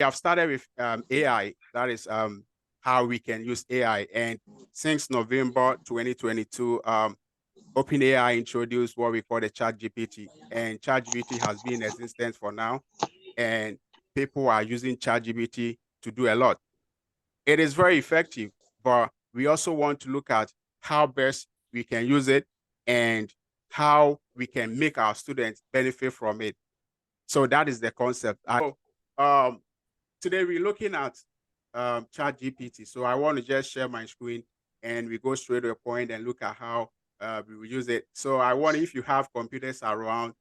have started with AI. That is how we can use AI. And since November 2022, OpenAI introduced what we call the ChatGPT, and ChatGPT has been in existence for now, and people are using ChatGPT to do a lot. It is very effective, but we also want to look at how best we can use it and how we can make our students benefit from it. So that is the concept. Um, Today we're looking at ChatGPT. So I want to just share my screen and we go straight to the point and look at how we will use it. So I want, if you have computers around,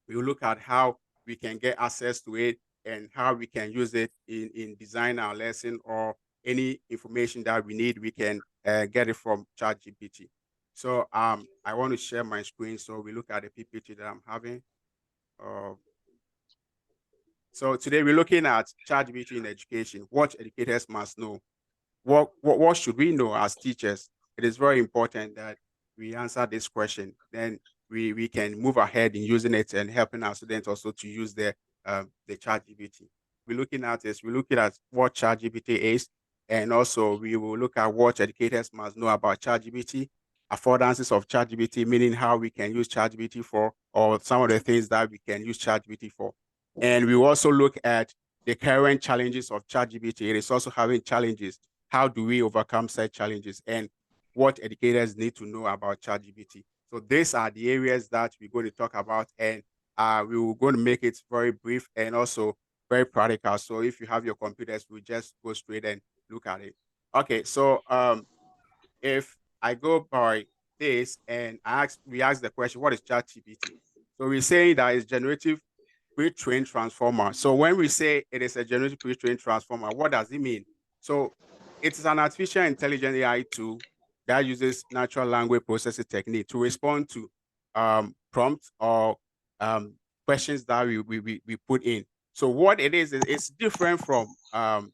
we will look at how we can get access to it and how we can use it in design our lesson, or any information that we need, we can get it from ChatGPT. So I want to share my screen so we look at the PPT that I'm having. Uh, so today we're looking at ChatGPT in education, what educators must know. What should we know as teachers? It is very important that we answer this question. Then we can move ahead in using it and helping our students also to use the ChatGPT. We're looking at what ChatGPT is, and also we will look at what educators must know about ChatGPT, affordances of ChatGPT, meaning how we can use ChatGPT for, or some of the things that we can use ChatGPT for. And we will also look at the current challenges of ChatGPT. It is also having challenges. How do we overcome such challenges, and what educators need to know about ChatGPT? So these are the areas that we're going to talk about, and we will going to make it very brief and also very practical. So if you have your computers, we'll just go straight and look at it. Okay, so if I go by this and we ask the question, what is ChatGPT? So we're saying that it's generative pre-trained transformer. So when we say it is a generative pre-trained transformer, what does it mean? So it is an artificial intelligence AI tool that uses natural language processing technique to respond to prompts or questions that we put in. So what it is it's different from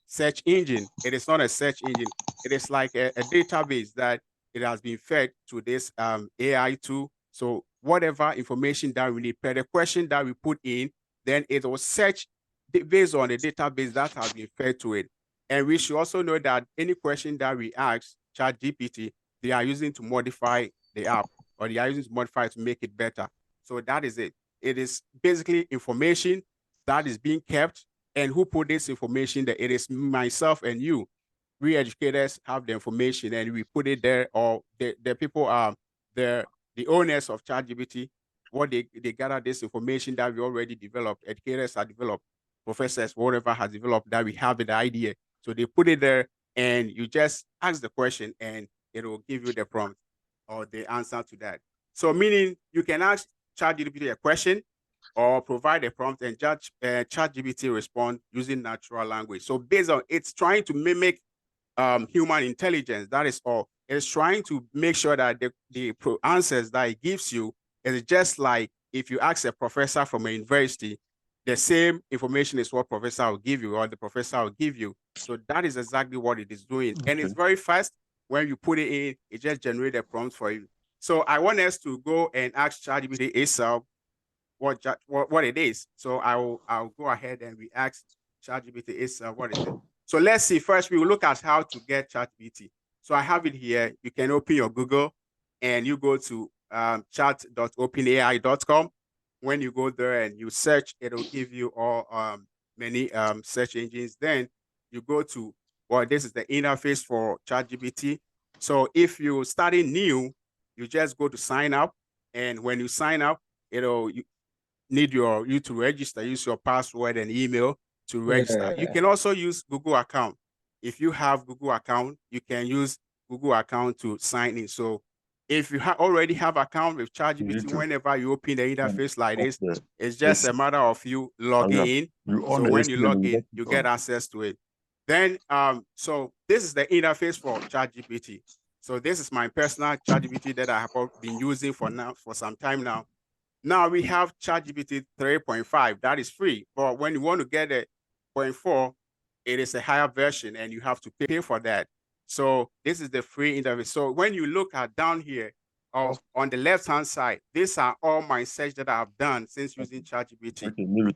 search engine. It is not a search engine. It is like a database that it has been fed to this AI tool. So whatever information that we need per the question that we put in, then it will search based on the database that has been fed to it. And we should also know that any question that we ask ChatGPT, they are using to modify the app, or they are using to modify it to make it better. So that is it. It is basically information that is being kept, and who put this information there? It is myself and you. We educators have the information and we put it there, or the people are the owners of ChatGPT. What they gather this information that we already developed, educators have developed, professors, whatever has developed, that we have the idea. So they put it there and you just ask the question and it will give you the prompt or the answer to that. So meaning you can ask ChatGPT a question or provide a prompt, and ChatGPT respond using natural language. So based on, it's trying to mimic human intelligence. That is all. It's trying to make sure that the answers that it gives you is just like if you ask a professor from a university, the same information is what professor will give you, or the professor will give you. So that is exactly what it is doing. And it's very fast. When you put it in, it just generates a prompt for you. So I want us to go and ask ChatGPT itself what it is. So I'll go ahead and we ask ChatGPT itself what is it. So let's see. First, we will look at how to get ChatGPT. So I have it here. You can open your Google and you go to chat.openai.com. When you go there and you search, it'll give you all many search engines. Then you go to, well, this is the interface for ChatGPT. So if you're starting new, you just go to sign up. And when you sign up, you need you to register, use your password and email to register. You can also use Google account. If you have Google account, you can use Google account to sign in. So if you already have account with ChatGPT, whenever you open the interface like this, it's just a matter of you logging in. So when you log in, you get access to it. Then, so this is the interface for ChatGPT. So this is my personal ChatGPT that I have been using for some time now. Now we have ChatGPT 3.5 that is free, but when you want to get a 0.4, it is a higher version and you have to pay for that. So this is the free interface. So when you look at down here, on the left-hand side, these are all my search that I've done since using ChatGPT.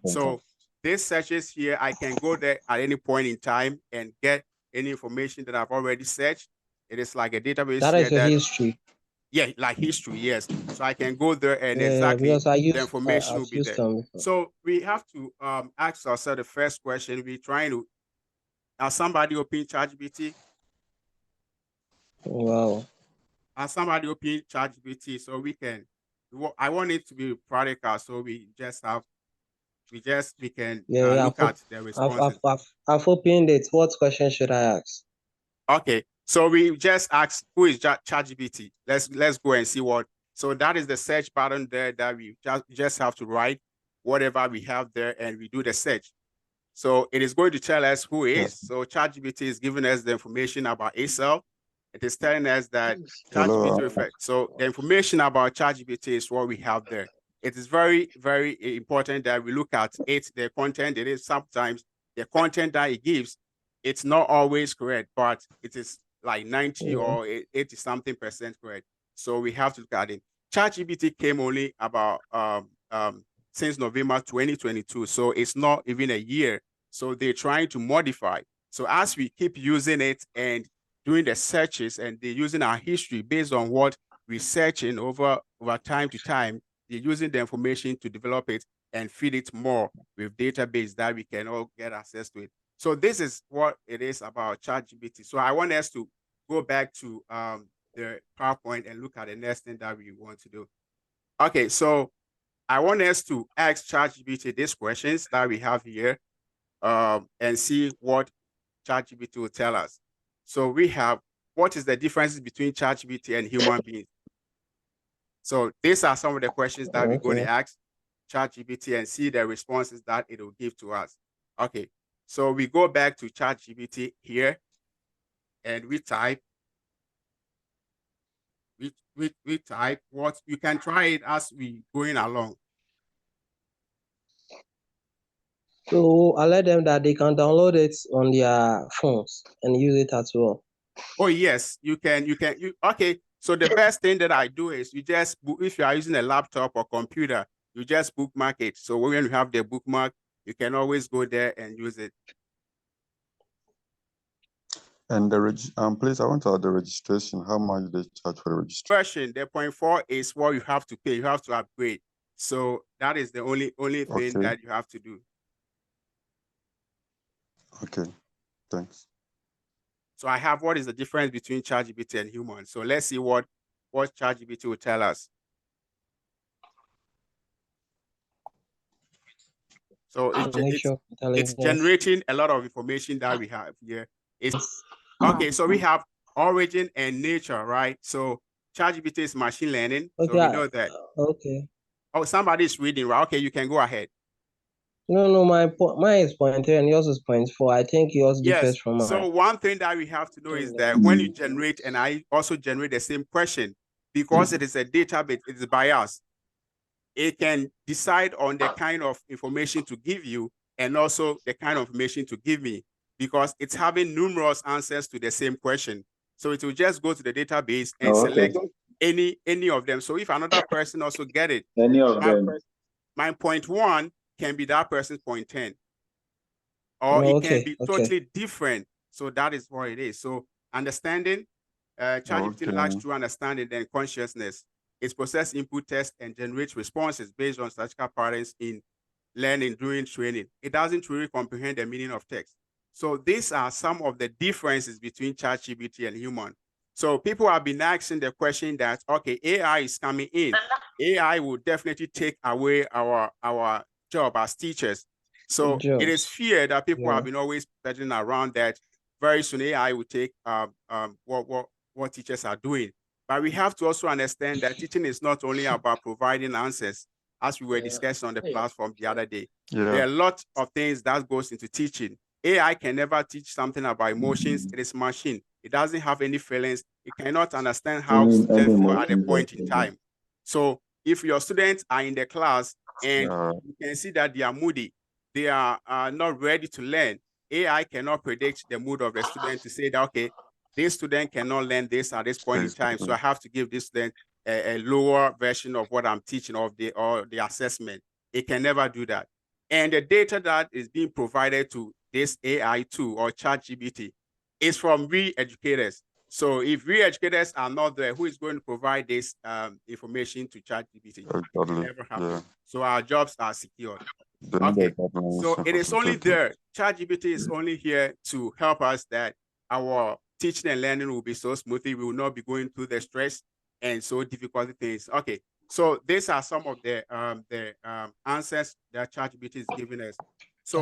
So these searches here, I can go there at any point in time and get any information that I've already searched. It is like a database That here is your that, history. yeah, like history, yes. So I can go there and Yeah, exactly because the information I've will be used there. them before. So we have to ask ourselves the first question. We're trying to, has somebody open ChatGPT? Wow. Has somebody open ChatGPT so we can, I want it to be practical. So we can Yeah, look at the responses. I've opened it. What question should I ask? Okay, so we just ask who is ChatGPT. Let's go and see what. So that is the search button there that we just have to write whatever we have there and we do the search. So it is going to tell us who is. So ChatGPT is giving us the information about itself. It is telling us that ChatGPT Hello. refers. So the information about ChatGPT is what we have there. It is very, very important that we look at it, the content. It is sometimes the content that it gives, it's not always correct, but it is like 90 or 80 something percent correct. So we have to look at it. ChatGPT came only about since November 2022. So it's not even a year. So they're trying to modify. So as we keep using it and doing the searches and they're using our history based on what we're searching over time to time, they're using the information to develop it and feed it more with database that we can all get access to it. So this is what it is about ChatGPT. So I want us to go back to the PowerPoint and look at the next thing that we want to do. Okay, so I want us to ask ChatGPT these questions that we have here and see what ChatGPT will tell us. So we have, what is the differences between ChatGPT and human beings? So these are some of the questions that we're going to ask ChatGPT and see the responses that it will give to us. Okay, so we go back to ChatGPT here and we type, we type what, you can try it as we going along. So I let them that they can download it on their phones and use it as well. Oh yes, you can. Okay. So the best thing that I do is you just if you are using a laptop or computer, you just bookmark it. So when you have the bookmark, you can always go there and use it. And the please, I want to add the registration. How much they charge for the registration? The 0.4 is what you have to pay. You have to upgrade. So that is the only thing that you have to do. Okay, thanks. So I have what is the difference between ChatGPT and human. So let's see what ChatGPT will tell us. So it's generating a lot of information that we have here. Okay, so we have origin and nature, right? So ChatGPT is machine learning. Okay, so we know that. Okay. Oh, somebody is reading, right? Okay, you can go ahead. No, mine is 0.3 and yours is 0.4. I think yours differs from mine. So one thing that we have to know is that when you generate, and I also generate the same question, because it is a database, it is biased. It can decide on the kind of information to give you and also the kind of information to give me, because it's having numerous answers to the same question. So it will just go to the database and select any of them. So if another person also get it, any of them, my 0.1 can be that person's 0.10, or it can be totally different. So that is what it is. So understanding, ChatGPT lacks true understanding and consciousness. It processes input, tests, and generates responses based on statistical patterns in learning during training. It doesn't truly comprehend the meaning of text. So these are some of the differences between ChatGPT and human. So people have been asking the question that, okay, AI is coming in. AI will definitely take away our job as teachers. So it is fear that people have been always peddling around that very soon AI will take what teachers are doing. But we have to also understand that teaching is not only about providing answers, as we were discussing on the platform the other day. There are a lot of things that goes into teaching. AI can never teach something about emotions. It is machine. It doesn't have any feelings. It cannot understand how students feel at a point in time. So if your students are in the class and you can see that they are moody, they are not ready to learn, AI cannot predict the mood of the student to say that, okay, this student cannot learn this at this point in time, so I have to give this student a lower version of what I'm teaching or the assessment. It can never do that. And the data that is being provided to this AI tool or ChatGPT is from we educators. So if we educators are not there, who is going to provide this information to ChatGPT? It will never happen. Yeah. So our jobs are secured. Okay. So it is only there. ChatGPT is only here to help us that our teaching and learning will be so smoothly. We will not be going through the stress and so difficult things. Okay. So these are some of the answers that ChatGPT is giving us. So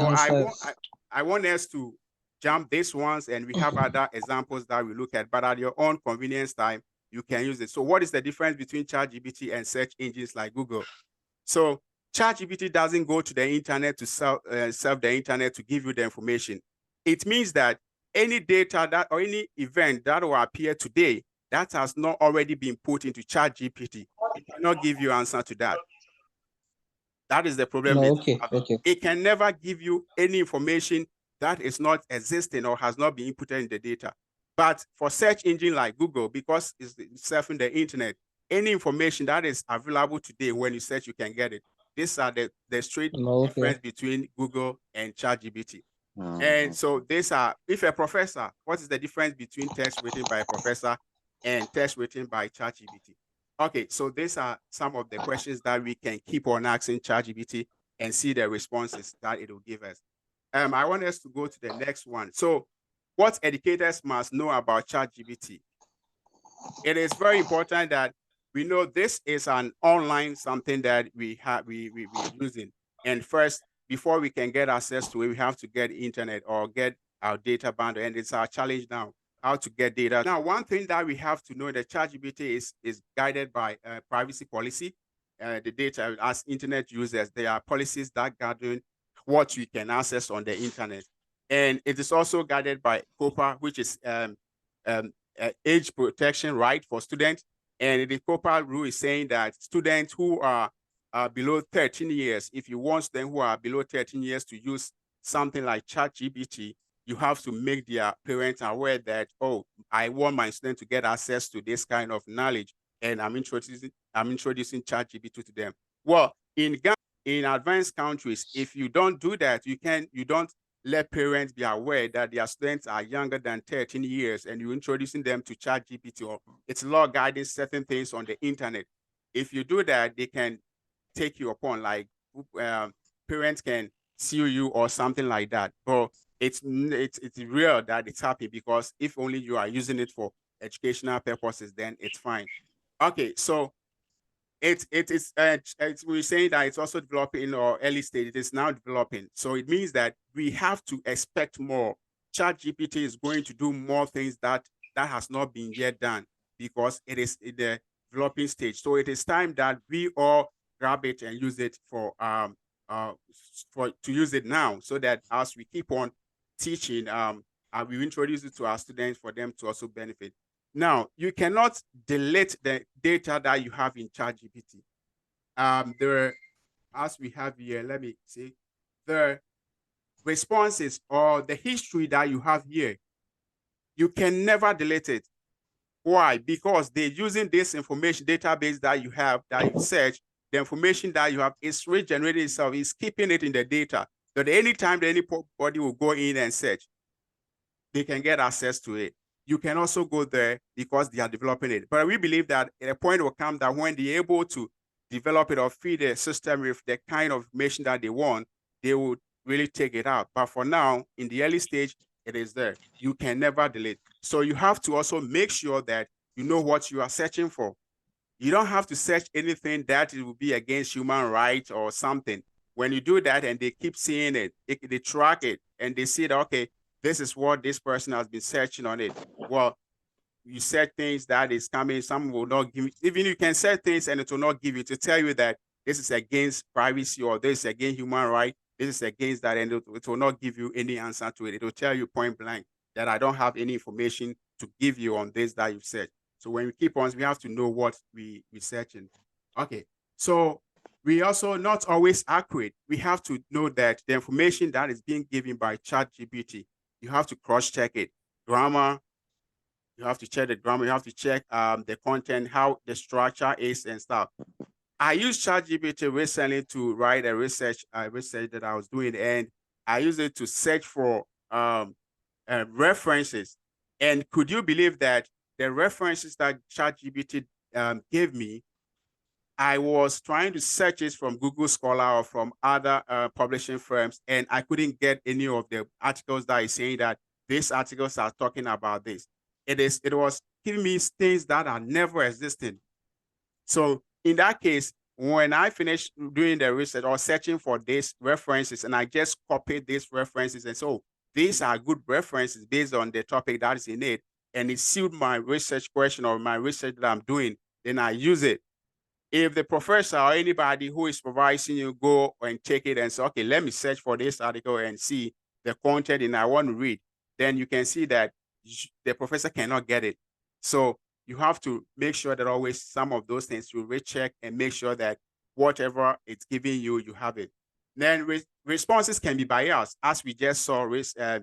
I want us to jump these ones, and we have other examples that we look at, but at your own convenience time, you can use it. So what is the difference between ChatGPT and search engines like Google? So ChatGPT doesn't go to the internet to surf the internet to give you the information. It means that any data that or any event that will appear today that has not already been put into ChatGPT, it cannot give you answer to that. That is the problem. Okay. It can never give you any information that is not existing or has not been inputted in the data. But for search engine like Google, because it's surfing the internet, any information that is available today, when you search, you can get it. These are the straight difference between Google and ChatGPT. And so these are, if a professor, what is the difference between text written by a professor and text written by ChatGPT? Okay, so these are some of the questions that we can keep on asking ChatGPT and see the responses that it will give us. I want us to go to the next one. So what educators must know about ChatGPT? It is very important that we know this is an online something that we're using. And first, before we can get access to it, we have to get internet or get our data bundle. And it's our challenge now, how to get data. Now, one thing that we have to know that ChatGPT is guided by privacy policy. The data, as internet users, there are policies that govern what we can access on the internet. And it is also guided by COPA, which is age protection right for students. And the COPA rule is saying that students who are below 13 years, if you want them who are below 13 years to use something like ChatGPT, you have to make their parents aware that, oh, I want my student to get access to this kind of knowledge, and I'm introducing ChatGPT to them. Well, in advanced countries, if you don't do that, you don't let parents be aware that their students are younger than 13 years and you're introducing them to ChatGPT, or it's law guiding certain things on the internet. If you do that, they can take you upon, like parents can sue you or something like that. But it's real that it's happening, because if only you are using it for educational purposes, then it's fine. Okay, so we're saying that it's also developing in our early stage. It is now developing. So it means that we have to expect more. ChatGPT is going to do more things that has not been yet done, because it is in the developing stage. So it is time that we all grab it and use it to use it now, so that as we keep on teaching, we introduce it to our students for them to also benefit. Now, you cannot delete the data that you have in ChatGPT. As we have here, let me see, the responses or the history that you have here, you can never delete it. Why? Because they're using this information database that you have, that you search, the information that you have is regenerating itself, is keeping it in the data. So that anytime that anybody will go in and search, they can get access to it. You can also go there because they are developing it. But we believe that a point will come that when they're able to develop it or feed the system with the kind of information that they want, they would really take it out. But for now, in the early stage, it is there. You can never delete. So you have to also make sure that you know what you are searching for. You don't have to search anything that it will be against human rights or something. When you do that and they keep seeing it, they track it and they see that, okay, this is what this person has been searching on it. Well, you search things that is coming, some will not give you, even you can search things and it will not give you, to tell you that this is against privacy or this is against human rights, this is against that, and it will not give you any answer to it. It will tell you point blank that I don't have any information to give you on this that you've said. So when we keep on, we have to know what we searching. Okay, so we also not always accurate. We have to know that the information that is being given by ChatGPT, you have to cross-check it. Grammar, you have to check the grammar. You have to check the content, how the structure is and stuff. I used ChatGPT recently to write a research that I was doing, and I used it to search for references. And could you believe that the references that ChatGPT gave me, I was trying to search it from Google Scholar or from other publishing firms, and I couldn't get any of the articles that is saying that these articles are talking about this. It was giving me things that are never existing. So in that case, when I finished doing the research or searching for these references, and I just copied these references, and so these are good references based on the topic that is in it, and it suited my research question or my research that I'm doing, then I use it. If the professor or anybody who is supervising you go and take it and say, okay, let me search for this article and see the content and I want to read, then you can see that the professor cannot get it. So you have to make sure that always some of those things you recheck and make sure that whatever it's giving you, you have it. Then responses can be biased, as we just saw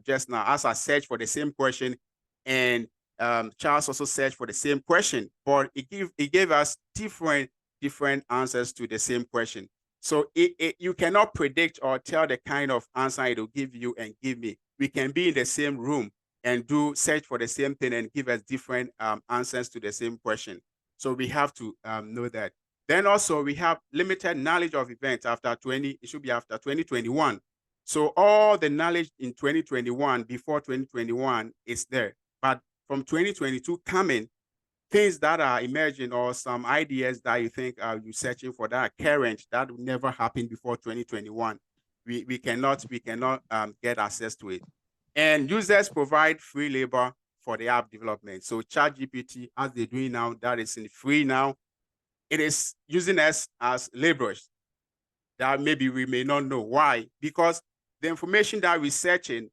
just now, as I searched for the same question and Charles also searched for the same question, but it gave us different answers to the same question. So you cannot predict or tell the kind of answer it will give you and give me. We can be in the same room and do search for the same thing and give us different answers to the same question. So we have to know that. Then also we have limited knowledge of events it should be after 2021. So all the knowledge in 2021, before 2021 is there. But from 2022 coming, things that are emerging or some ideas that you think you're searching for that are current, that will never happen before 2021. We cannot get access to it. And users provide free labor for the app development. So ChatGPT, as they're doing now, that is in free now, it is using us as laborers that maybe we may not know. Why? Because the information that we're searching,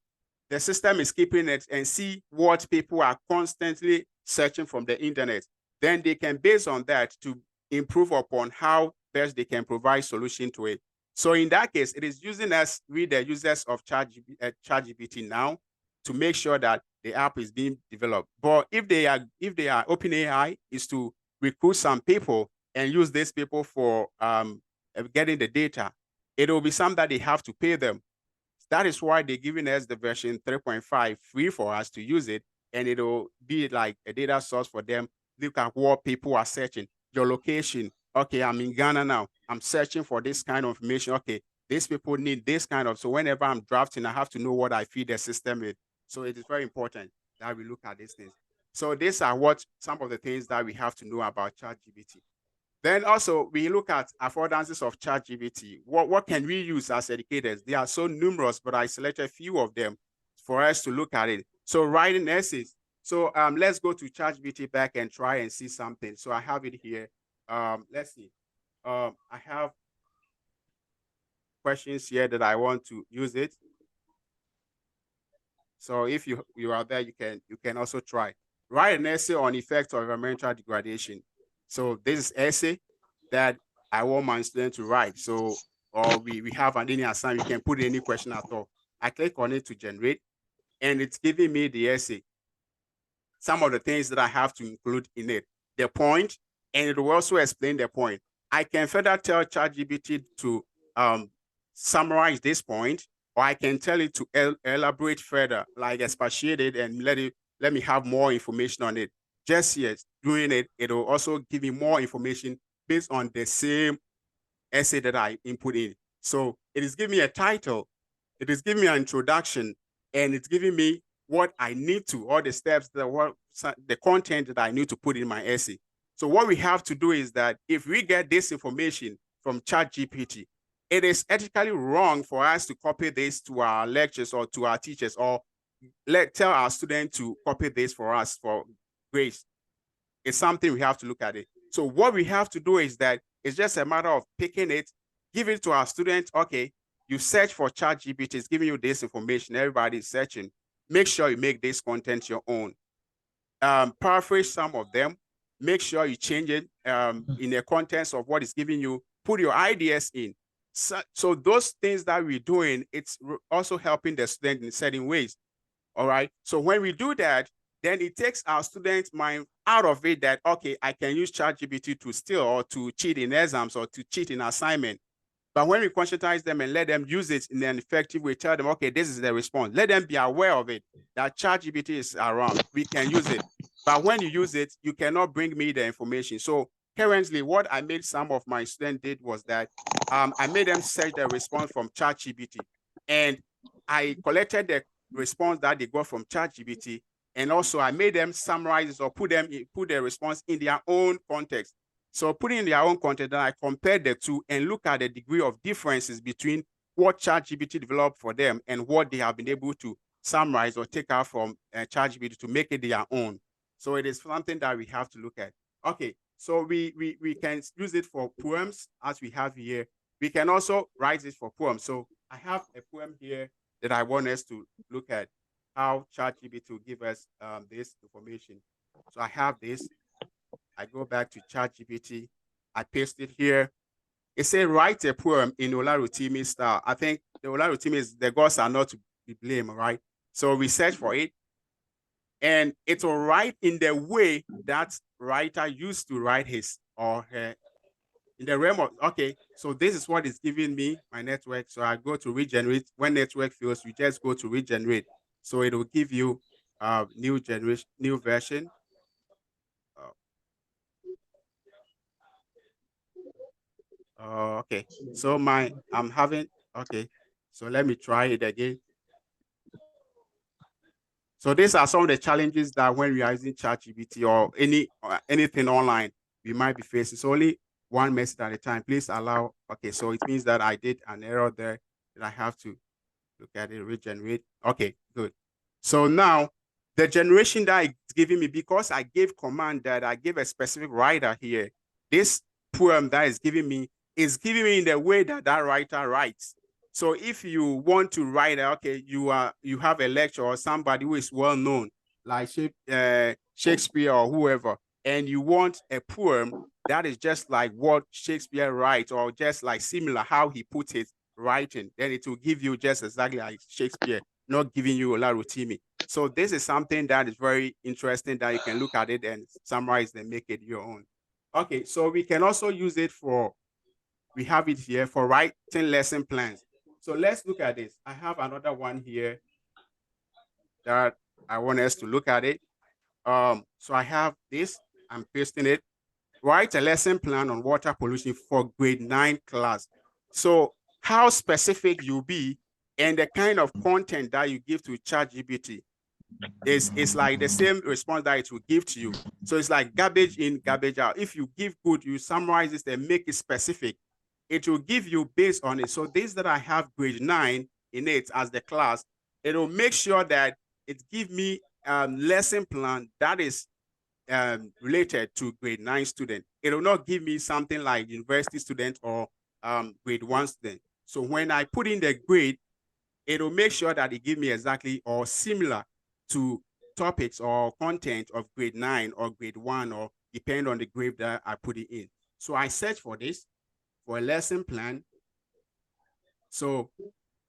the system is keeping it and see what people are constantly searching from the internet. Then they can base on that to improve upon how best they can provide solution to it. So in that case, it is using us, we the users of ChatGPT now, to make sure that the app is being developed. But if they are OpenAI is to recruit some people and use these people for getting the data, it will be something that they have to pay them. That is why they're giving us the version 3.5 free for us to use it, and it'll be like a data source for them. Look at what people are searching, your location. Okay, I'm in Ghana now. I'm searching for this kind of information. Okay, these people need this kind of, so whenever I'm drafting, I have to know what I feed the system with. So it is very important that we look at these things. So these are some of the things that we have to know about ChatGPT. Then also we look at affordances of ChatGPT. What can we use as educators? They are so numerous, but I selected a few of them for us to look at it. So writing essays. So let's go to ChatGPT back and try and see something. So I have it here. Let's see. I have questions here that I want to use it. So if you are there, you can also try. Write an essay on effects of environmental degradation. So this is essay that I want my student to write. So, or we have any assignment, you can put any question at all. I click on it to generate, and it's giving me the essay. Some of the things that I have to include in it, the point, and it will also explain the point. I can further tell ChatGPT to summarize this point, or I can tell it to elaborate further, like expatiate it and let me have more information on it. Just yes, doing it, it'll also give me more information based on the same essay that I input in. So it is giving me a title, it is giving me an introduction, and it's giving me what I need to, all the steps, the content that I need to put in my essay. So what we have to do is that if we get this information from ChatGPT, it is ethically wrong for us to copy this to our lectures or to our teachers, or tell our students to copy this for us for grades. It's something we have to look at it. So what we have to do is that it's just a matter of picking it, give it to our students. Okay, you search for ChatGPT, it's giving you this information. Everybody's searching. Make sure you make this content your own. Paraphrase some of them. Make sure you change it in the contents of what it's giving you. Put your ideas in. So those things that we're doing, it's also helping the student in certain ways. All right. So when we do that, then it takes our students' mind out of it that, okay, I can use ChatGPT to steal or to cheat in exams or to cheat in assignment. But when we conscientize them and let them use it in an effective way, tell them, okay, this is the response. Let them be aware of it, that ChatGPT is around. We can use it. But when you use it, you cannot bring me the information. So currently, what I made some of my students did was that I made them search the response from ChatGPT. And I collected the response that they got from ChatGPT. And also I made them summarize or put the response in their own context. So putting in their own context, then I compared the two and look at the degree of differences between what ChatGPT developed for them and what they have been able to summarize or take out from ChatGPT to make it their own. So it is something that we have to look at. Okay, so we can use it for poems as we have here. We can also write it for poems. So I have a poem here that I want us to look at how ChatGPT will give us this information. So I have this. I go back to ChatGPT. I paste it here. It says, write a poem in Olarotimi style. I think the Olarotimi is the gods are not to be blamed, right? So we search for it. And it will write in the way that writer used to write his or her in the realm of, okay, so this is what is giving me my network. So I go to regenerate. When network fails, you just go to regenerate. So it will give you new generation, new version. Okay, so I'm having, okay, so let me try it again. So these are some of the challenges that when we are using ChatGPT or anything online, we might be facing. So only one message at a time. Please allow, okay, so it means that I did an error there that I have to look at it, regenerate. Okay, good. So now the generation that it's giving me, because I gave command that I gave a specific writer here, this poem that is giving me is giving me in the way that that writer writes. So if you want to write, okay, you have a lecturer or somebody who is well known, like Shakespeare or whoever, and you want a poem that is just like what Shakespeare writes or just like similar how he puts it writing, then it will give you just exactly like Shakespeare, not giving you Olarotimi. So this is something that is very interesting that you can look at it and summarize and make it your own. Okay, so we can also use it for, we have it here for writing lesson plans. So let's look at this. I have another one here that I want us to look at it. So I have this, I'm pasting it. Write a lesson plan on water pollution for grade 9 class. So how specific you be and the kind of content that you give to ChatGPT is like the same response that it will give to you. So it's like garbage in, garbage out. If you give good, you summarize this and make it specific, it will give you based on it. So this that I have grade 9 in it as the class, it will make sure that it gives me lesson plan that is related to grade 9 student. It will not give me something like university student or grade 1 student. So when I put in the grade, it will make sure that it gives me exactly or similar to topics or content of grade 9 or grade 1 or depend on the grade that I put it in. So I search for this, for a lesson plan. So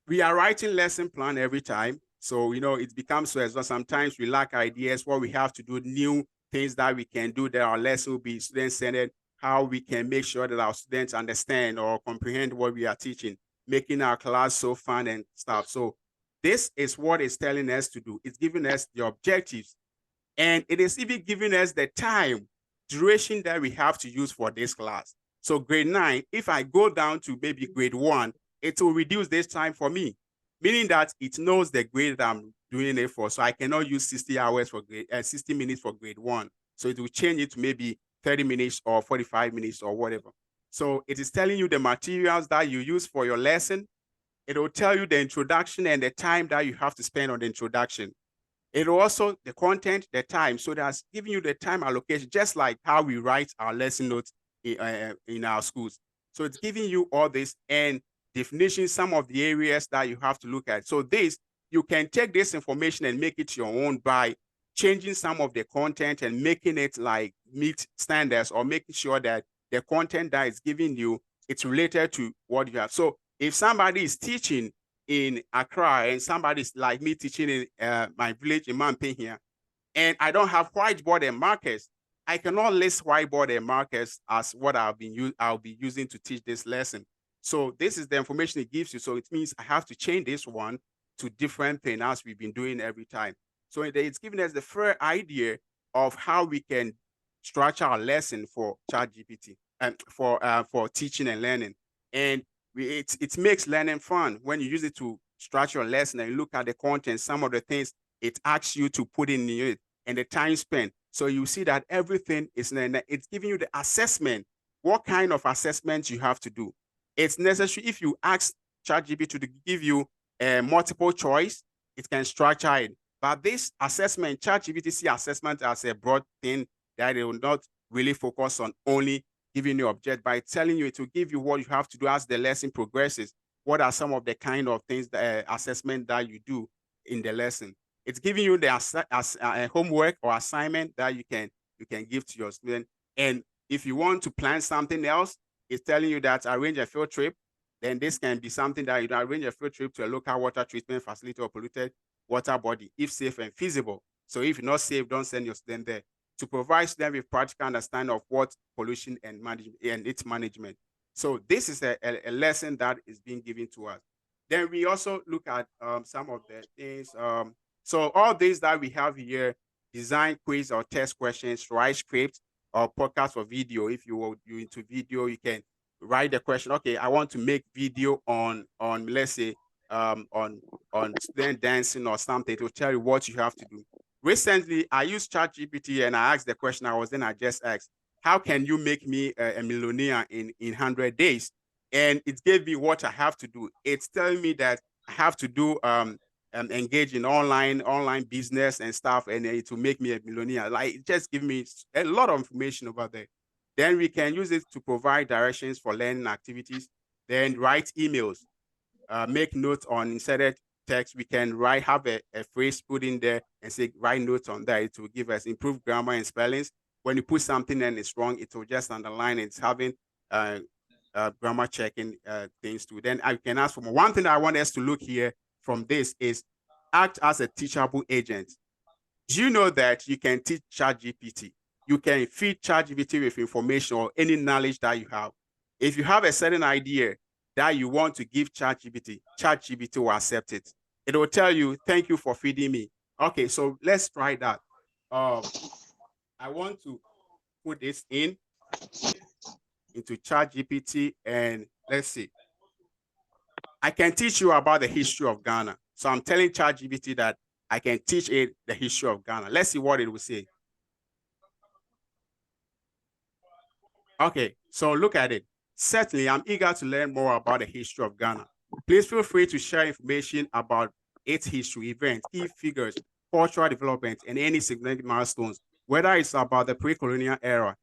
we are writing lesson plan every time. So, you know, it becomes so as well. Sometimes we lack ideas, what we have to do, new things that we can do that our lesson will be student-centered, how we can make sure that our students understand or comprehend what we are teaching, making our class so fun and stuff. So this is what it's telling us to do. It's giving us the objectives, and it is even giving us the time duration that we have to use for this class. So grade 9, if I go down to maybe grade 1, it will reduce this time for me, meaning that it knows the grade that I'm doing it for. So I cannot use 60 hours for 60 minutes for grade 1. So it will change it to maybe 30 minutes or 45 minutes or whatever. So it is telling you the materials that you use for your lesson. It will tell you the introduction and the time that you have to spend on the introduction. It will also, the content, the time. So that's giving you the time allocation, just like how we write our lesson notes in our schools. So it's giving you all this and definition, some of the areas that you have to look at. So this, you can take this information and make it your own by changing some of the content and making it like meet standards or making sure that the content that is giving you, it's related to what you have. So if somebody is teaching in Accra and somebody's like me teaching in my village in Mampe here, and I don't have whiteboard and markers, I cannot list whiteboard and markers as what I'll be using to teach this lesson. So this is the information it gives you. So it means I have to change this one to different thing as we've been doing every time. So it's giving us the fair idea of how we can structure our lesson for ChatGPT and for teaching and learning. And it makes learning fun when you use it to structure a lesson and look at the content, some of the things it asks you to put in it and the time spent. So you see that everything it's giving you the assessment, what kind of assessment you have to do. It's necessary if you ask ChatGPT to give you a multiple choice, it can structure it. But this assessment, ChatGPT see assessment as a broad thing that it will not really focus on only giving you object by telling you to give you what you have to do as the lesson progresses. What are some of the kind of things, assessment that you do in the lesson? It's giving you the homework or assignment that you can give to your student. And if you want to plan something else, it's telling you that arrange a field trip. Then this can be something that you arrange a field trip to a local water treatment facility or polluted water body, if safe and feasible. So if not safe, don't send your student there. To provide them with practical understanding of what pollution and its management. So this is a lesson that is being given to us. Then we also look at some of the things. So all these that we have here, design quiz or test questions, write script or podcast or video. If you into video, you can write the question. Okay, I want to make video on let's say on student dancing or something. To tell you what you have to do. Recently, I used ChatGPT and I asked the question I just asked, how can you make me a millionaire in 100 days? And it gave me what I have to do. It's telling me that I have to do engage in online business and stuff, and to make me a millionaire. Like, it just give me a lot of information about that. Then we can use it to provide directions for learning activities. Then write emails, make notes on inserted text. We can have a phrase put in there and say write notes on that. It will give us improved grammar and spellings. When you put something and it's wrong, it will just underline it's having grammar checking things too. Then I can ask for more. One thing I want us to look here from this is act as a teachable agent. Do you know that you can teach ChatGPT? You can feed ChatGPT with information or any knowledge that you have. If you have a certain idea that you want to give ChatGPT, ChatGPT will accept it. It will tell you, thank you for feeding me. Okay, so let's try that. I want to put this into ChatGPT, and let's see. I can teach you about the history of Ghana. So I'm telling ChatGPT that I can teach it the history of Ghana. Let's see what it will say. Okay, so look at it. Certainly, I'm eager to learn more about the history of Ghana. Please feel free to share information about its history, events, key figures, cultural development, and any significant milestones, whether it's about the pre-colonial era,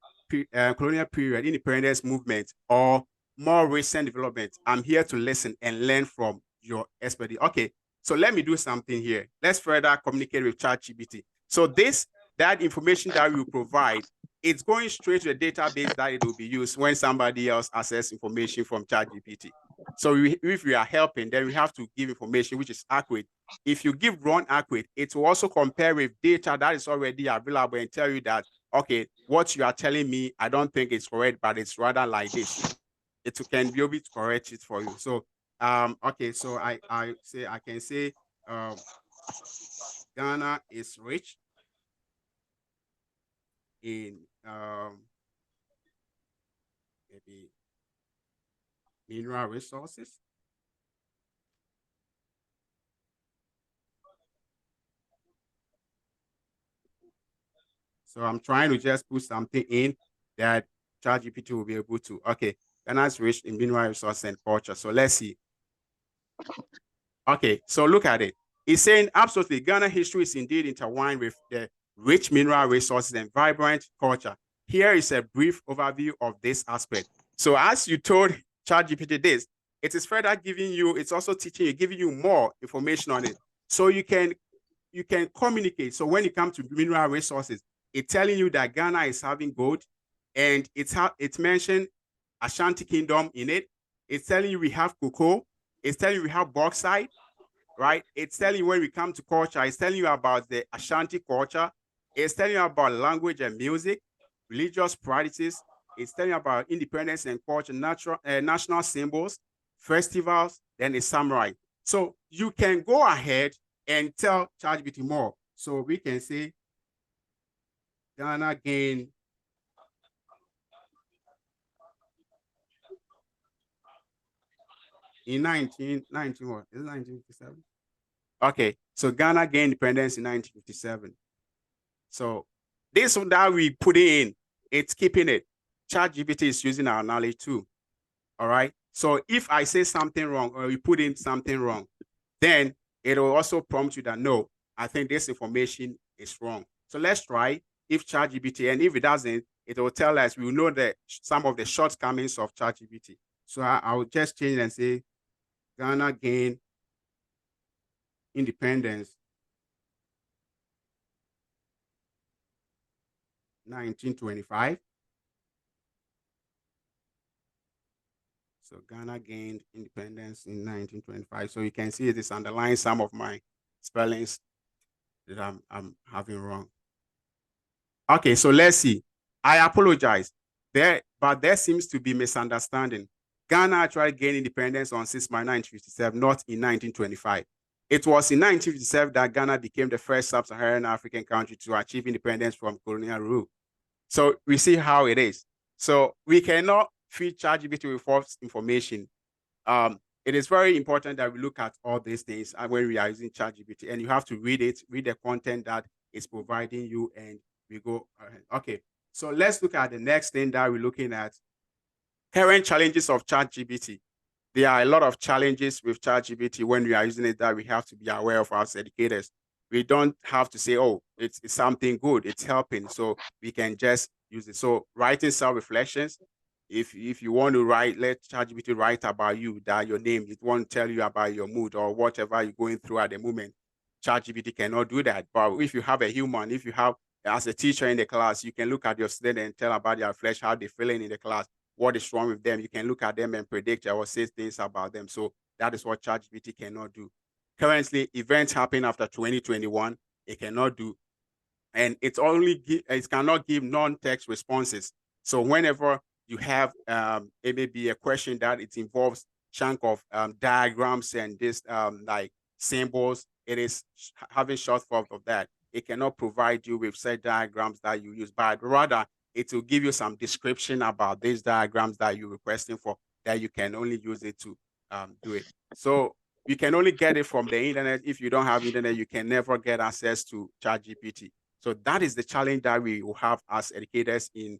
colonial period, independence movement, or more recent development. I'm here to listen and learn from your expertise. Okay, so let me do something here. Let's further communicate with ChatGPT. So that information that we provide, it's going straight to the database that it will be used when somebody else access information from ChatGPT. So if we are helping, then we have to give information which is accurate. If you give wrong accurate, it will also compare with data that is already available and tell you that, okay, what you are telling me, I don't think it's correct, but it's rather like this. It can be able to correct it for you. So, okay, so I can say Ghana is rich in maybe mineral resources. So I'm trying to just put something in that ChatGPT will be able to. Okay, Ghana is rich in mineral resources and culture. So let's see. Okay, so look at it. It's saying absolutely Ghana history is indeed intertwined with the rich mineral resources and vibrant culture. Here is a brief overview of this aspect. So as you told ChatGPT this, it is further giving you, it's also teaching you, giving you more information on it. So you can communicate. So when it comes to mineral resources, it's telling you that Ghana is having gold, and it's mentioned Ashanti Kingdom in it. It's telling you we have cocoa. It's telling you we have bauxite, right? It's telling you when we come to culture, it's telling you about the Ashanti culture. It's telling you about language and music, religious practices. It's telling you about independence and culture, national symbols, festivals, then a summary. So you can go ahead and tell ChatGPT more. So we can say Ghana gained in 1919, what? Is it 1957? Okay, so Ghana gained independence in 1957. So this one that we put in, it's keeping it. ChatGPT is using our knowledge too. All right. So if I say something wrong or you put in something wrong, then it will also prompt you that no, I think this information is wrong. So let's try if ChatGPT, and if it doesn't, it will tell us, we will know that some of the shortcomings of ChatGPT. So I will just change and say Ghana gained independence 1925. So Ghana gained independence in 1925. So you can see it is underlying some of my spellings that I'm having wrong. Okay, so let's see. I apologize. But there seems to be misunderstanding. Ghana actually gained independence on 6 May 1957, not in 1925. It was in 1957 that Ghana became the first sub-Saharan African country to achieve independence from colonial rule. So we see how it is. So we cannot feed ChatGPT with false information. It is very important that we look at all these things when we are using ChatGPT, and you have to read it, read the content that is providing you, and we go ahead. Okay, so let's look at the next thing that we're looking at. Current challenges of ChatGPT. There are a lot of challenges with ChatGPT when we are using it that we have to be aware of as educators. We don't have to say, oh, it's something good, it's helping, so we can just use it. So writing self-reflections, if you want to write, let ChatGPT write about you, that your name, it won't tell you about your mood or whatever you're going through at the moment. ChatGPT cannot do that. But if you have a human, if you have, as a teacher in the class, you can look at your student and tell about their flesh, how they're feeling in the class, what is wrong with them. You can look at them and predict or say things about them. So that is what ChatGPT cannot do. Currently, events happen after 2021, it cannot do. And it cannot give non-text responses. So whenever you have it may be a question that it involves chunk of diagrams and this like symbols, it is having short form of that. It cannot provide you with set diagrams that you use, but rather it will give you some description about these diagrams that you're requesting for, that you can only use it to do it. So you can only get it from the internet. If you don't have internet, you can never get access to ChatGPT. So that is the challenge that we will have as educators in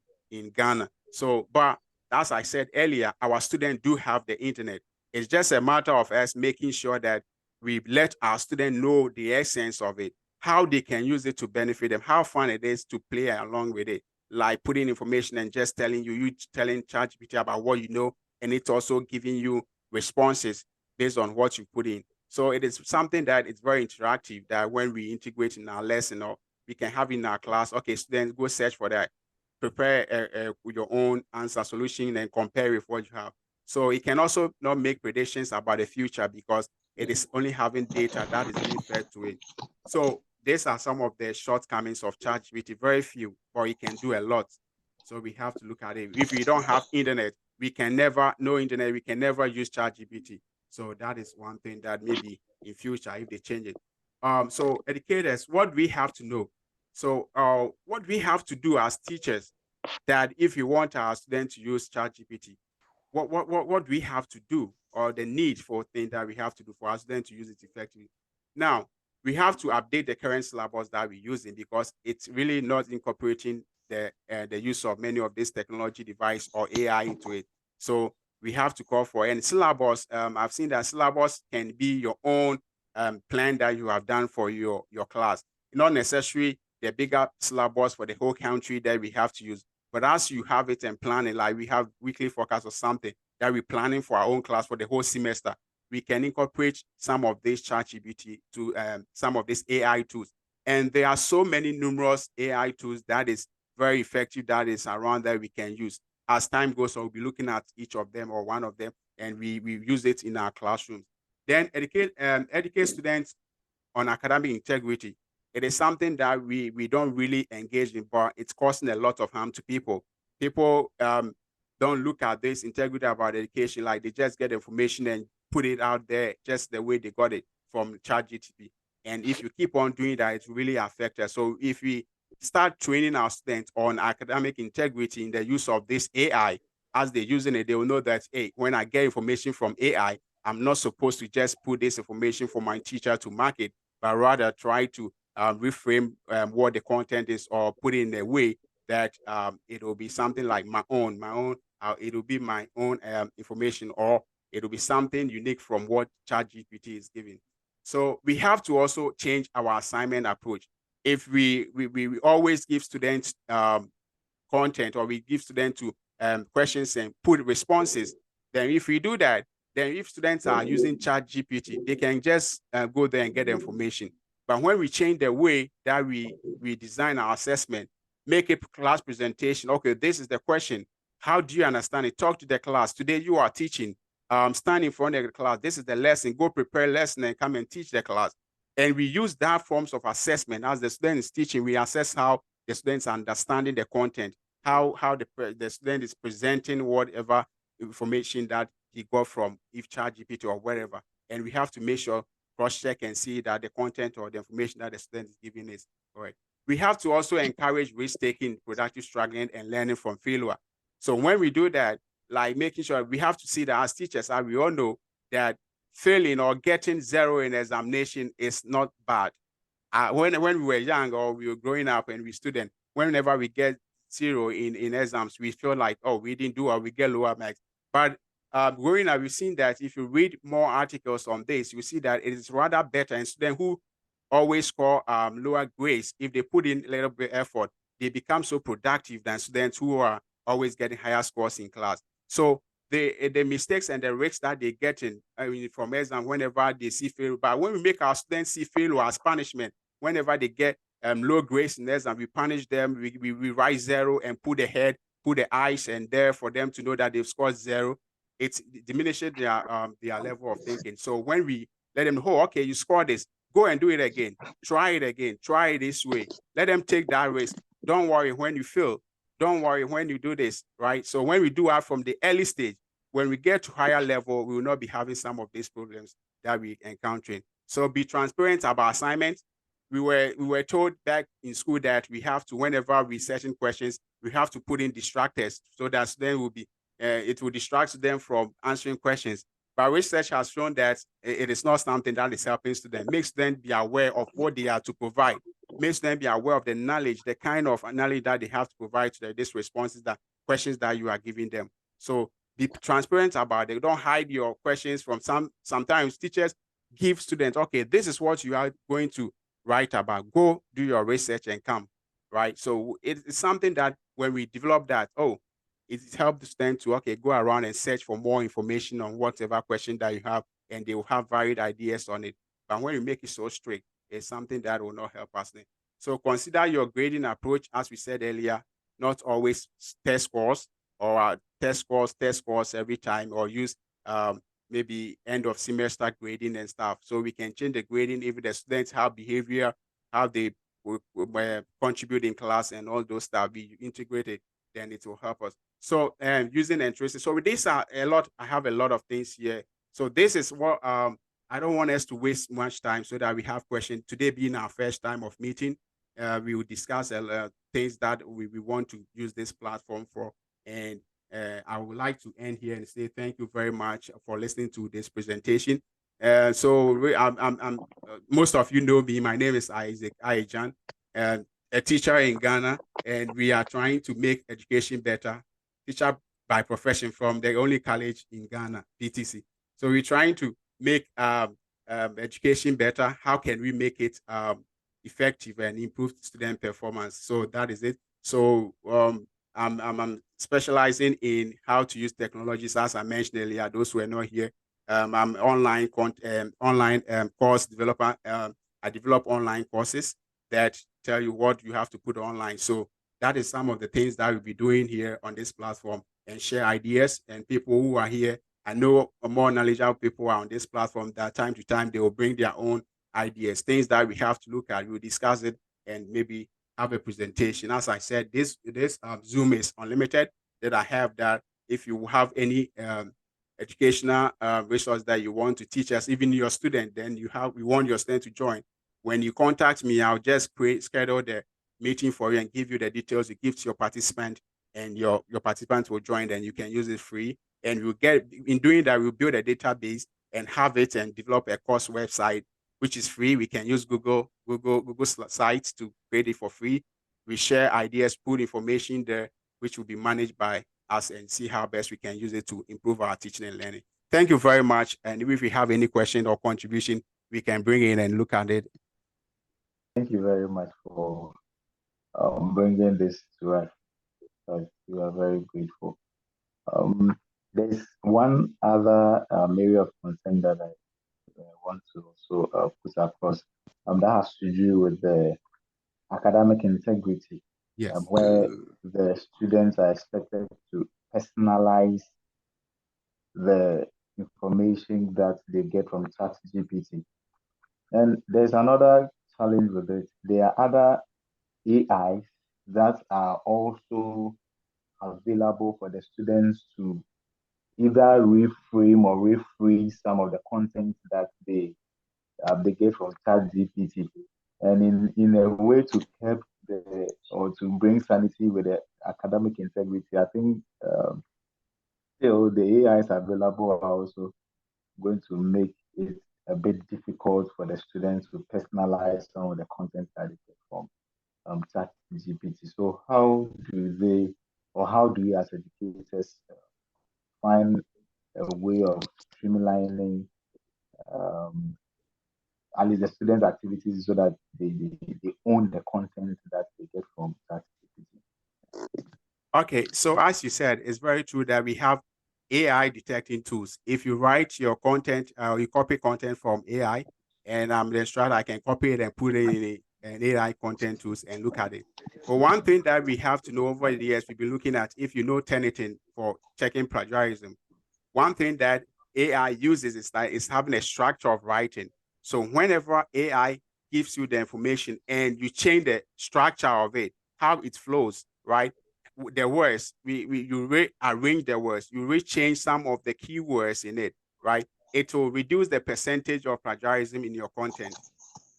Ghana. So, but as I said earlier, our students do have the internet. It's just a matter of us making sure that we let our students know the essence of it, how they can use it to benefit them, how fun it is to play along with it, like putting information and just telling you telling ChatGPT about what you know, and it's also giving you responses based on what you put in. So it is something that is very interactive, that when we integrate in our lesson, or we can have in our class, okay, students, go search for that, prepare your own answer solution and compare with what you have. So it can also not make predictions about the future because it is only having data that is being fed to it. So these are some of the shortcomings of ChatGPT. Very few, but it can do a lot. So we have to look at it. If we don't have internet, we can never use ChatGPT. So that is one thing that maybe in future, if they change it. So educators, what we have to know. So what we have to do as teachers, that if you want our students to use ChatGPT, what we have to do, or the need for things that we have to do for our students to use it effectively. Now, we have to update the current syllabus that we're using, because it's really not incorporating the use of many of these technology device or AI into it. So we have to call for, and syllabus, I've seen that syllabus can be your own plan that you have done for your class, not necessarily the bigger syllabus for the whole country that we have to use. But as you have it and planning, like we have weekly forecast or something that we're planning for our own class for the whole semester, we can incorporate some of these ChatGPT to some of these AI tools. And there are so many numerous AI tools that is very effective, that is around, that we can use. As time goes on, we'll be looking at each of them or one of them, and we use it in our classrooms. Then educate students on academic integrity. it is something that we don't really engage in, but it's causing a lot of harm to people. People don't look at this integrity about education, like they just get information and put it out there just the way they got it from ChatGPT. And if you keep on doing that, it really affects us. So if we start training our students on academic integrity in the use of this AI, as they're using it, they will know that, hey, when I get information from AI, I'm not supposed to just put this information for my teacher to mark it, but rather try to reframe what the content is, or put it in a way that it will be something like my own, it will be my own information, or it will be something unique from what ChatGPT is giving. So we have to also change our assignment approach. If we always give students content, or we give students to questions and put responses, then if we do that, then if students are using ChatGPT, they can just go there and get the information. But when we change the way that we design our assessment, make a class presentation, okay, this is the question. How do you understand it? Talk to the class. Today you are teaching. Stand in front of the class. This is the lesson. Go prepare lesson and come and teach the class. And we use that forms of assessment. As the student is teaching, we assess how the students are understanding the content, how the student is presenting whatever information that he got from if ChatGPT or whatever. And we have to make sure, cross-check and see that the content or the information that the student is giving is correct. We have to also encourage risk-taking, productive struggling, and learning from failure. So when we do that, like making sure, we have to see that as teachers, we all know that failing or getting zero in examination is not bad. When we were young, or we were growing up and we student, whenever we get zero in exams, we feel like, oh, we didn't do, or we get lower marks. But growing up, we've seen that if you read more articles on this, you see that it is rather better. And students who always score lower grades, if they put in a little bit effort, they become so productive than students who are always getting higher scores in class. So the mistakes and the risks that they get in, from exam, whenever they see failure, but when we make our students see failure as punishment, whenever they get low grades in exam, we punish them, we write zero and put the head, put the eyes, and there for them to know that they've scored zero, it diminishes their level of thinking. So when we let them know, oh, okay, you scored this, go and do it again, try it this way, let them take that risk. Don't worry when you fail, don't worry when you do this, right? So when we do that from the early stage, when we get to higher level, we will not be having some of these problems that we encountering. So be transparent about assignments. We were told back in school that we have to, whenever we certain questions, we have to put in distractors, so that then will be it will distract them from answering questions. But research has shown that it is not something that is helping students. Makes them be aware of what they are to provide. Makes them be aware of the knowledge, the kind of knowledge that they have to provide to these responses, that questions that you are giving them. So be transparent about it. Don't hide your questions from sometimes teachers give students, okay, this is what you are going to write about. Go do your research and come, right? So it's something that when we develop that, it helps the student to, okay, go around and search for more information on whatever question that you have, and they will have varied ideas on it. But when you make it so strict, it's something that will not help us. So consider your grading approach, as we said earlier, not always test scores, or test scores every time, or use maybe end of semester grading and stuff. So we can change the grading if the students have behavior, how they contribute in class, and all those stuff be integrated, then it will help us. So using and tracing. So with this are a lot, I have a lot of things here. So this is what I don't want us to waste much time, so that we have questions. Today being our first time of meeting, we will discuss things that we want to use this platform for. And I would like to end here and say thank you very much for listening to this presentation. Most of you know me. My name is Isaac Ayejan, a teacher in Ghana, and we are trying to make education better. Teacher by profession from the only college in Ghana, PTC. So we're trying to make education better. How can we make it effective and improve student performance? So that is it. So I'm specializing in how to use technologies, as I mentioned earlier. Those who are not here, I'm online course developer. I develop online courses that tell you what you have to put online. So that is some of the things that we'll be doing here on this platform, and share ideas. And people who are here, I know more knowledgeable people are on this platform, that time to time they will bring their own ideas, things that we have to look at. We'll discuss it and maybe have a presentation. As I said, this Zoom is unlimited. That I have that if you have any educational resource that you want to teach us, even your student, then we want your student to join. When you contact me, I'll just schedule the meeting for you and give you the details. You give to your participant, and your participant will join, and you can use it free. And we'll in doing that, we'll build a database and have it and develop a course website, which is free. We can use Google sites to create it for free. We share ideas, put information there, which will be managed by us, and see how best we can use it to improve our teaching and learning. Thank you very much. And if we have any question or contribution, we can bring in and look at it. Thank you very much for bringing this to us. We are very grateful. There's one other area of concern that I want to also put across, that has to do with the academic integrity. Yes. Where the students are expected to personalize the information that they get from ChatGPT. And there's another challenge with it. There are other AIs that are also available for the students to either reframe or rephrase some of the content that they get from ChatGPT, and in a way to help or to bring sanity with the academic integrity. I think still the AIs available are also going to make it a bit difficult for the students to personalize some of the content that they get from ChatGPT. So how do we as educators find a way of streamlining at least the students' activities so that they own the content that they get from ChatGPT? Okay, so as you said, it's very true that we have AI detecting tools. If you write your content, you copy content from AI, and I'm the instructor, I can copy it and put it in an AI content tools and look at it. But one thing that we have to know over the years, we've been looking at, if you know Turnitin for checking plagiarism, one thing that AI uses is having a structure of writing. So whenever AI gives you the information and you change the structure of it, how it flows, right? The words, you rearrange the words, you rechange some of the keywords in it, right? It will reduce the percentage of plagiarism in your content.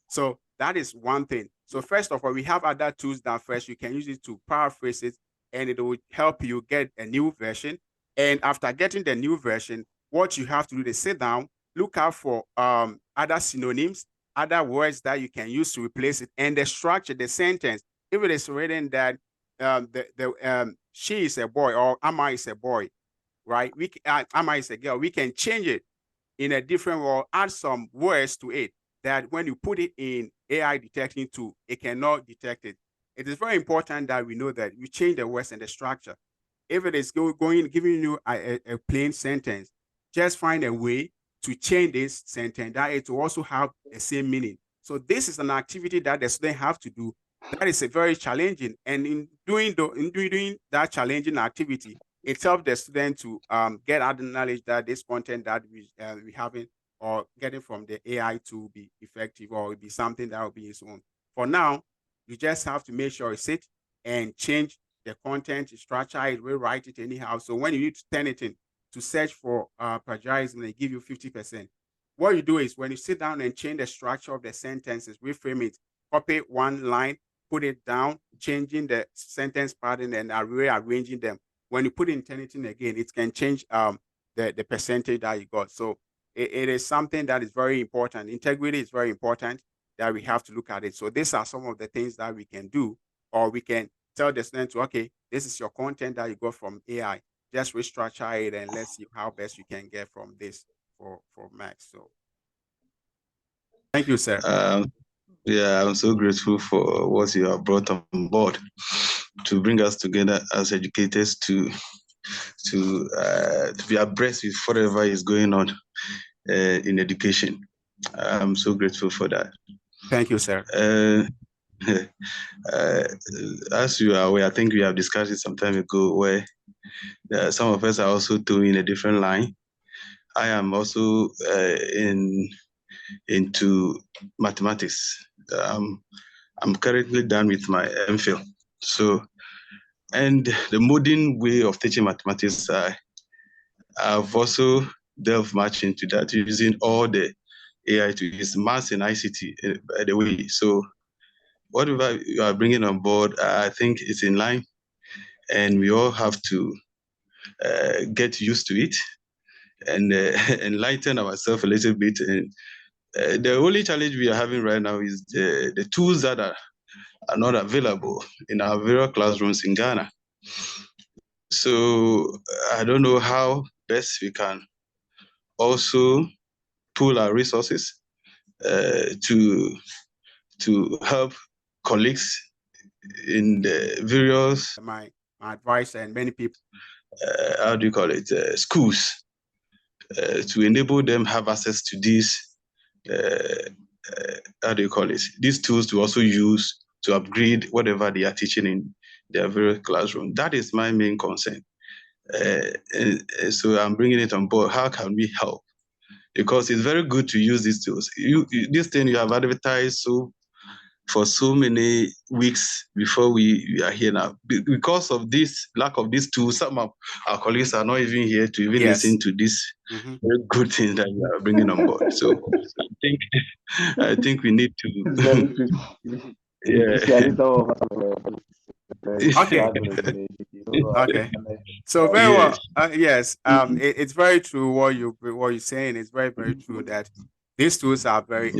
So that is one thing. So first of all, we have other tools that first you can use it to paraphrase it, and it will help you get a new version. And after getting the new version, what you have to do is sit down, look out for other synonyms, other words that you can use to replace it, and the structure, the sentence. If it is written that she is a boy or Amma is a boy, right? Amma is a girl. We can change it in a different way, add some words to it that when you put it in AI detecting tool, it cannot detect it. It is very important that we know that you change the words and the structure. If it is giving you a plain sentence, just find a way to change this sentence that it will also have the same meaning. So this is an activity that the student have to do. That is a very challenging, and in doing that challenging activity, it helps the student to get out the knowledge that this content that we having or getting from the AI to be effective or be something that will be its own. For now, you just have to make sure you sit and change the content, structure it, rewrite it anyhow. So when you need to turn it in to search for plagiarism, they give you 50%. What you do is when you sit down and change the structure of the sentences, reframe it, copy one line, put it down, changing the sentence pattern and rearranging them. When you put in Turnitin again, it can change the percentage that you got. So it is something that is very important. Integrity is very important that we have to look at it. So these are some of the things that we can do, or we can tell the student to, okay, this is your content that you got from AI. Just restructure it and let's see how best you can get from this for Max. So thank you, sir. Yeah, I'm so grateful for what you have brought on board to bring us together as educators to be abreast with whatever is going on in education. I'm so grateful for that. Thank you, sir. As you are aware, I think we have discussed it some time ago, where some of us are also doing a different line. I am also in into mathematics. I'm currently done with my MPhil. So, and the modern way of teaching mathematics, I've also delved much into that, using all the AI to use maths and ICT, by the way. So whatever you are bringing on board, I think it's in line, and we all have to get used to it and enlighten ourselves a little bit. And the only challenge we are having right now is the tools that are not available in our various classrooms in Ghana. So I don't know how best we can also pool our resources to help colleagues in the various My advice, and many people, how do you call it, schools, to enable them have access to these how do you call it, these tools to also use to upgrade whatever they are teaching in their various classroom. That is my main concern. So I'm bringing it on board. How can we help? Because it's very good to use these tools. This thing you have advertised for so many weeks before we are here now. Because of this lack of these tools, some of our colleagues are not even here to even listen to this very good thing that you are bringing on board. So I think we need to. Okay. So very well. Yes. It's very true what you're saying. It's very, very true that these tools are very,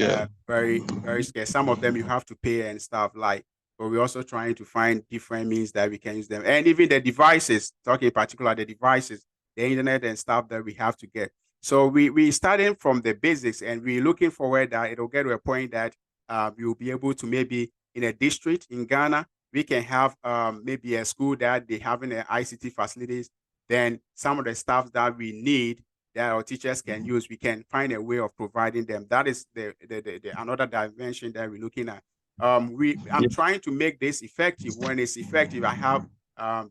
very, very scarce. Some of them you have to pay and stuff like. But we're also trying to find different means that we can use them, and even the devices. Talking in particular, the devices, the internet and stuff that we have to get. So we starting from the basics, and we're looking forward that it'll get to a point that we'll be able to, maybe in a district in Ghana, we can have maybe a school that they having the ICT facilities. Then some of the stuff that we need that our teachers can use, we can find a way of providing them. That is the another dimension that we're looking at. I'm trying to make this effective. When it's effective, I have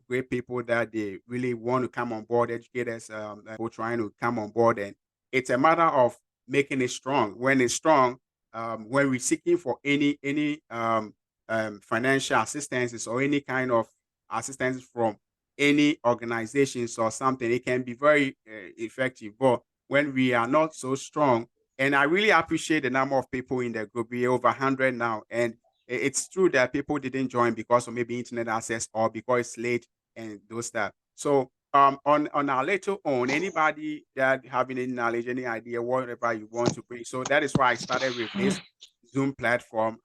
great people that they really want to come on board, educators, people trying to come on board, and it's a matter of making it strong. When it's strong, when we're seeking for any financial assistance or any kind of assistance from any organizations or something, it can be very effective. But when we are not so strong, and I really appreciate the number of people in the group, we're over 100 now, and it's true that people didn't join because of maybe internet access or because it's late and those stuff. So on our later on, anybody that having any knowledge, any idea, whatever you want to bring. So that is why I started with this Zoom platform.